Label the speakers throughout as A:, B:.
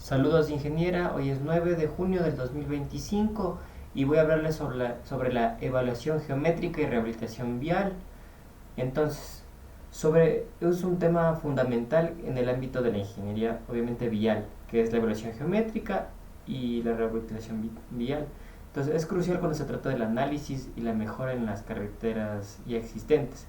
A: Saludos ingeniera, hoy es 9 de junio del 2025 y voy a hablarles sobre la evaluación geométrica y rehabilitación vial. Entonces, es un tema fundamental en el ámbito de la ingeniería, obviamente vial, que es la evaluación geométrica y la rehabilitación vial. Entonces, es crucial cuando se trata del análisis y la mejora en las carreteras ya existentes.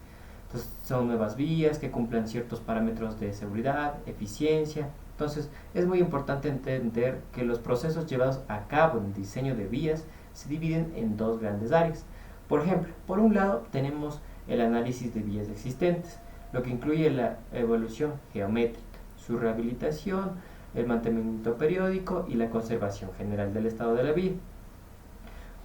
A: Entonces, son nuevas vías que cumplan ciertos parámetros de seguridad, eficiencia. Entonces, es muy importante entender que los procesos llevados a cabo en el diseño de vías se dividen en dos grandes áreas. Por ejemplo, por un lado tenemos el análisis de vías existentes, lo que incluye la evolución geométrica, su rehabilitación, el mantenimiento periódico y la conservación general del estado de la vía.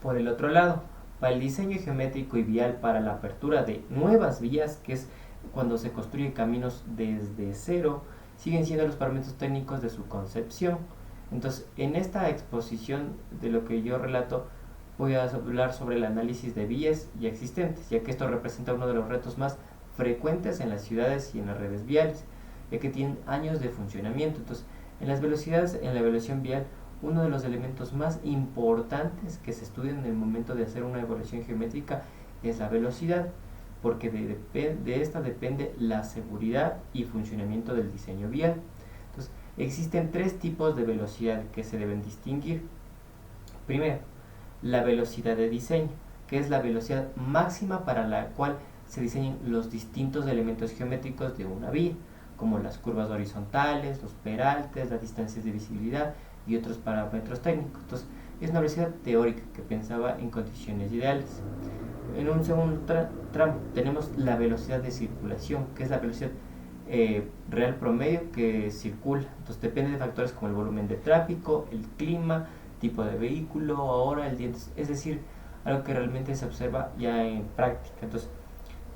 A: Por el otro lado, para el diseño geométrico y vial para la apertura de nuevas vías, que es cuando se construyen caminos desde cero, siguen siendo los parámetros técnicos de su concepción. Entonces, en esta exposición de lo que yo relato, voy a hablar sobre el análisis de vías ya existentes, ya que esto representa uno de los retos más frecuentes en las ciudades y en las redes viales, ya que tienen años de funcionamiento. Entonces, en las velocidades, en la evaluación vial, uno de los elementos más importantes que se estudian en el momento de hacer una evaluación geométrica es la velocidad, porque de esta depende la seguridad y funcionamiento del diseño vial. Entonces, existen tres tipos de velocidad que se deben distinguir. Primero, la velocidad de diseño, que es la velocidad máxima para la cual se diseñan los distintos elementos geométricos de una vía, como las curvas horizontales, los peraltes, las distancias de visibilidad y otros parámetros técnicos. Entonces, es una velocidad teórica que pensaba en condiciones ideales. En un segundo tramo tenemos la velocidad de circulación, que es la velocidad real promedio que circula. Entonces depende de factores como el volumen de tráfico, el clima, tipo de vehículo, hora, el día, es decir, algo que realmente se observa ya en práctica. Entonces,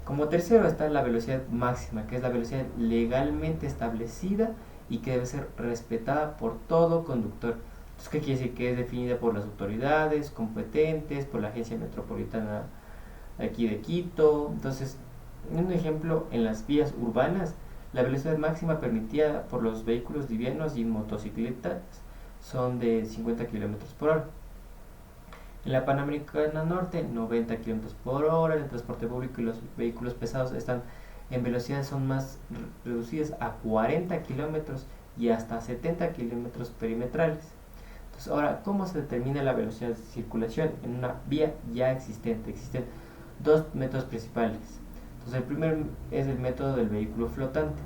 A: como tercero está la velocidad máxima, que es la velocidad legalmente establecida y que debe ser respetada por todo conductor. Entonces, ¿qué quiere decir? Que es definida por las autoridades competentes, por la Agencia Metropolitana aquí de Quito. Entonces, un ejemplo, en las vías urbanas, la velocidad máxima permitida por los vehículos livianos y motocicletas son de 50 km por hora. En la Panamericana Norte, 90 km por hora. El transporte público y los vehículos pesados están en velocidades son más reducidas a 40 km y hasta 70 km perimetrales. Entonces, ahora, ¿cómo se determina la velocidad de circulación en una vía ya existente? Existen dos métodos principales. Entonces, el primero es el método del vehículo flotante,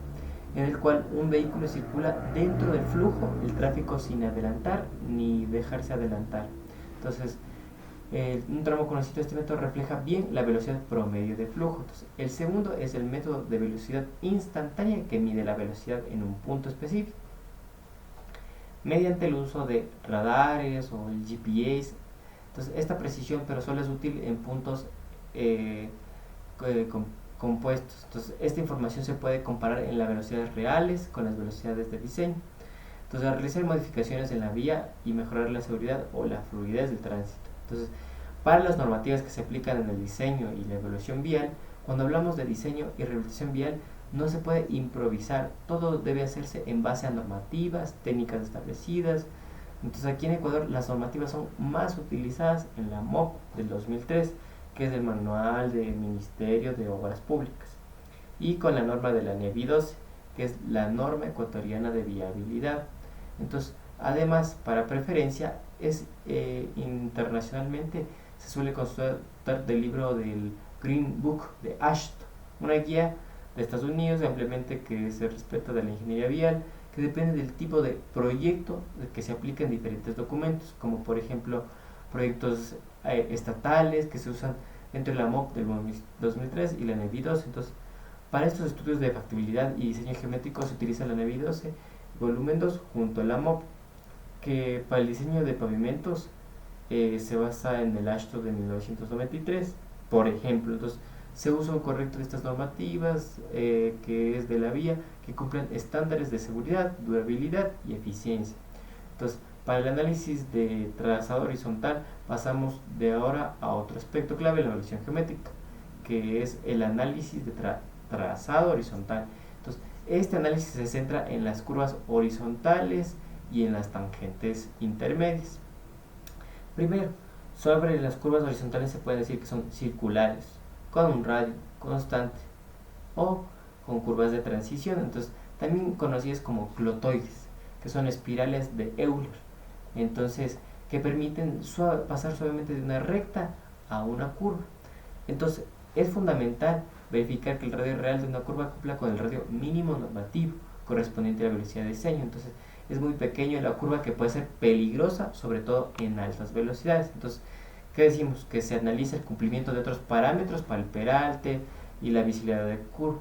A: en el cual un vehículo circula dentro del flujo, el tráfico sin adelantar ni dejarse adelantar. Entonces, un tramo conocido de este método refleja bien la velocidad promedio de flujo. Entonces, el segundo es el método de velocidad instantánea, que mide la velocidad en un punto específico mediante el uso de radares o el GPS. Entonces, esta precisión pero solo es útil en puntos compuestos. Entonces, esta información se puede comparar en las velocidades reales con las velocidades de diseño. Entonces, realizar modificaciones en la vía y mejorar la seguridad o la fluidez del tránsito. Entonces, para las normativas que se aplican en el diseño y la evaluación vial, cuando hablamos de diseño y rehabilitación vial, no se puede improvisar, todo debe hacerse en base a normativas, técnicas establecidas. Entonces, aquí en Ecuador las normativas son más utilizadas en la MOP del 2003, que es el Manual del Ministerio de Obras Públicas, y con la norma de la NEVI 12, que es la norma ecuatoriana de viabilidad. Entonces, además, para preferencia, internacionalmente se suele consultar del libro del Green Book de Ashton, una guía de Estados Unidos ampliamente que se respeta de la ingeniería vial, que depende del tipo de proyecto que se aplica en diferentes documentos, como por ejemplo proyectos estatales que se usan entre la MOP del 2003 y la NEVI 12. Entonces, para estos estudios de factibilidad y diseño geométrico se utiliza la NEVI 12 volumen 2 junto a la MOP, que para el diseño de pavimentos se basa en el Ashton de 1993, por ejemplo. Entonces, se usa un correcto de estas normativas, que es de la vía, que cumplen estándares de seguridad, durabilidad y eficiencia. Entonces, para el análisis de trazado horizontal pasamos de ahora a otro aspecto clave en la evaluación geométrica, que es el análisis de trazado horizontal. Entonces, este análisis se centra en las curvas horizontales y en las tangentes intermedias. Primero, sobre las curvas horizontales se puede decir que son circulares, con un radio constante o con curvas de transición, entonces también conocidas como clotoides, que son espirales de Euler, entonces que permiten pasar suavemente de una recta a una curva. Entonces es fundamental verificar que el radio real de una curva cumpla con el radio mínimo normativo correspondiente a la velocidad de diseño. Entonces es muy pequeño la curva, que puede ser peligrosa, sobre todo en altas velocidades. Entonces, ¿qué decimos? Que se analiza el cumplimiento de otros parámetros para el peralte y la visibilidad de curva.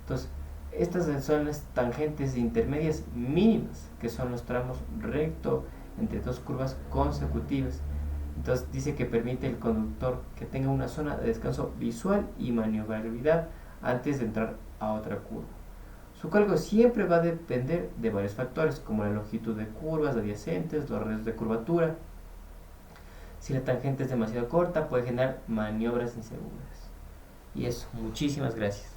A: Entonces, estas son las tangentes intermedias mínimas, que son los tramos recto entre dos curvas consecutivas. Entonces dice que permite al conductor que tenga una zona de descanso visual y maniobrabilidad antes de entrar a otra curva. Su cálculo siempre va a depender de varios factores, como la longitud de curvas adyacentes, los radios de curvatura. Si la tangente es demasiado corta, puede generar maniobras inseguras. Y eso, muchísimas gracias.